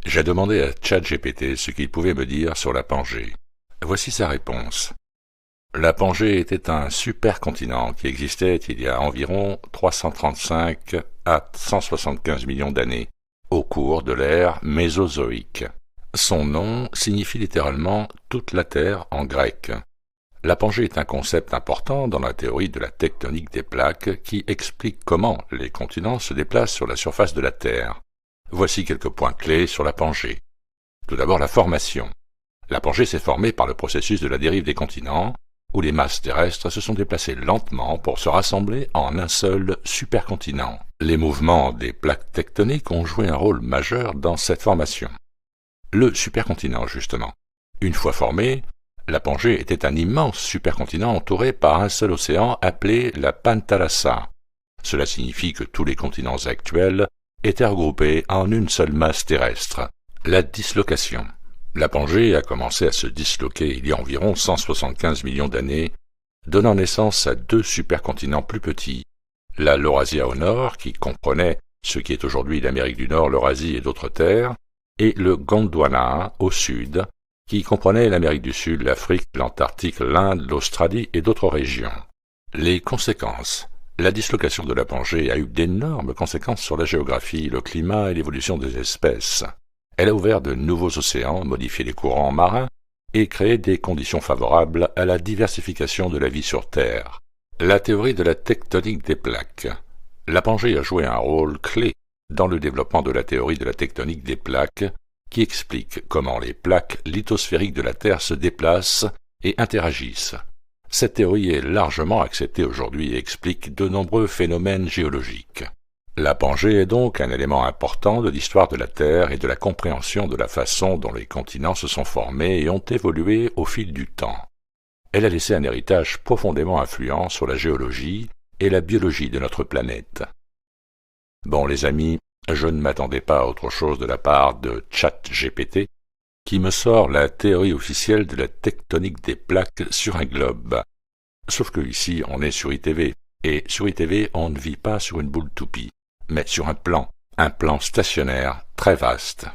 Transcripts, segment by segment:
J'ai demandé à ChatGPT ce qu'il pouvait me dire sur la Pangée. Voici sa réponse. La Pangée était un supercontinent qui existait il y a environ 335 à 175 millions d'années, au cours de l'ère mésozoïque. Son nom signifie littéralement « toute la Terre » en grec. La Pangée est un concept important dans la théorie de la tectonique des plaques qui explique comment les continents se déplacent sur la surface de la Terre. Voici quelques points clés sur la Pangée. Tout d'abord, la formation. La Pangée s'est formée par le processus de la dérive des continents, où les masses terrestres se sont déplacées lentement pour se rassembler en un seul supercontinent. Les mouvements des plaques tectoniques ont joué un rôle majeur dans cette formation. Le supercontinent, justement. Une fois formé, la Pangée était un immense supercontinent entouré par un seul océan appelé la Panthalassa. Cela signifie que tous les continents actuels étaient regroupés en une seule masse terrestre. La dislocation. La Pangée a commencé à se disloquer il y a environ 175 millions d'années, donnant naissance à deux supercontinents plus petits. La Laurasia au nord, qui comprenait ce qui est aujourd'hui l'Amérique du Nord, l'Eurasie et d'autres terres, et le Gondwana au sud, qui comprenait l'Amérique du Sud, l'Afrique, l'Antarctique, l'Inde, l'Australie et d'autres régions. Les conséquences. La dislocation de la Pangée a eu d'énormes conséquences sur la géographie, le climat et l'évolution des espèces. Elle a ouvert de nouveaux océans, modifié les courants marins et créé des conditions favorables à la diversification de la vie sur Terre. La théorie de la tectonique des plaques. La Pangée a joué un rôle clé dans le développement de la théorie de la tectonique des plaques qui explique comment les plaques lithosphériques de la Terre se déplacent et interagissent. Cette théorie est largement acceptée aujourd'hui et explique de nombreux phénomènes géologiques. La Pangée est donc un élément important de l'histoire de la Terre et de la compréhension de la façon dont les continents se sont formés et ont évolué au fil du temps. Elle a laissé un héritage profondément influent sur la géologie et la biologie de notre planète. Bon les amis, je ne m'attendais pas à autre chose de la part de ChatGPT, qui me sort la théorie officielle de la tectonique des plaques sur un globe. Sauf que ici, on est sur ITV, et sur ITV, on ne vit pas sur une boule toupie, mais sur un plan stationnaire très vaste.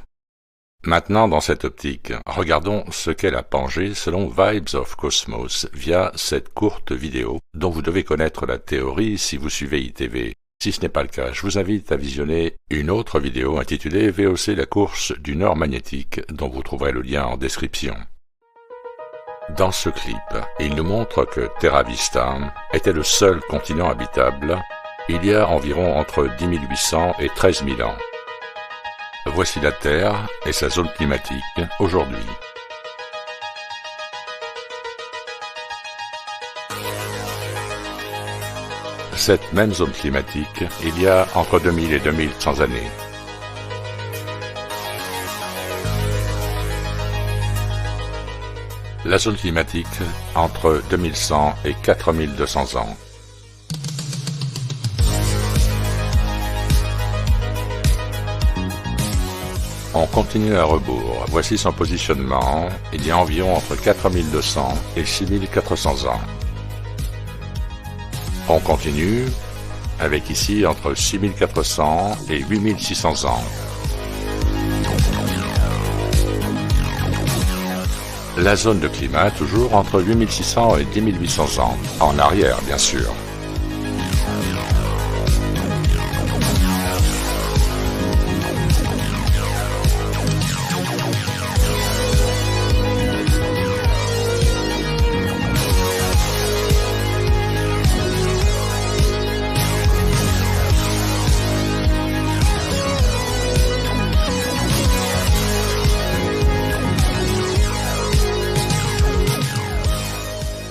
Maintenant, dans cette optique, regardons ce qu'est la Pangée selon Vibes of Cosmos via cette courte vidéo dont vous devez connaître la théorie si vous suivez ITV. Si ce n'est pas le cas, je vous invite à visionner une autre vidéo intitulée VOC la course du nord magnétique dont vous trouverez le lien en description. Dans ce clip, il nous montre que Terra Vista était le seul continent habitable il y a environ entre 10 800 et 13 000 ans. Voici la Terre et sa zone climatique aujourd'hui. Cette même zone climatique, il y a entre 2000 et 2100 années. La zone climatique entre 2100 et 4200 ans. On continue à rebours. Voici son positionnement. Il y a environ entre 4200 et 6400 ans. On continue avec ici entre 6400 et 8600 ans. La zone de climat toujours entre 8600 et 10 800 ans, en arrière bien sûr.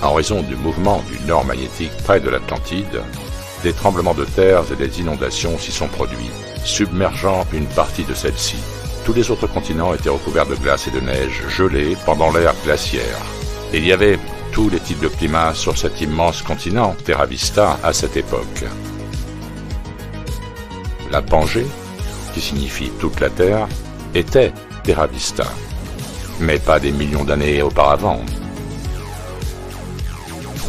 En raison du mouvement du nord magnétique près de l'Atlantide, des tremblements de terre et des inondations s'y sont produits, submergeant une partie de celle-ci. Tous les autres continents étaient recouverts de glace et de neige gelée pendant l'ère glaciaire. Il y avait tous les types de climats sur cet immense continent, Terra Vista, à cette époque. La Pangée, qui signifie toute la Terre, était Terra Vista, mais pas des millions d'années auparavant.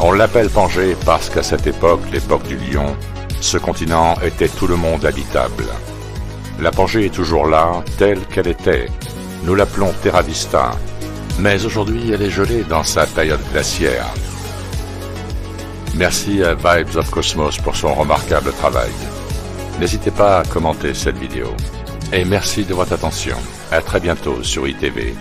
On l'appelle Pangée parce qu'à cette époque, l'époque du lion, ce continent était tout le monde habitable. La Pangée est toujours là, telle qu'elle était, Nous l'appelons Terra Vista, mais aujourd'hui elle est gelée dans sa période glaciaire. Merci à Vibes of Cosmos pour son remarquable travail. N'hésitez pas à commenter cette vidéo. Et merci de votre attention. À très bientôt sur ITV.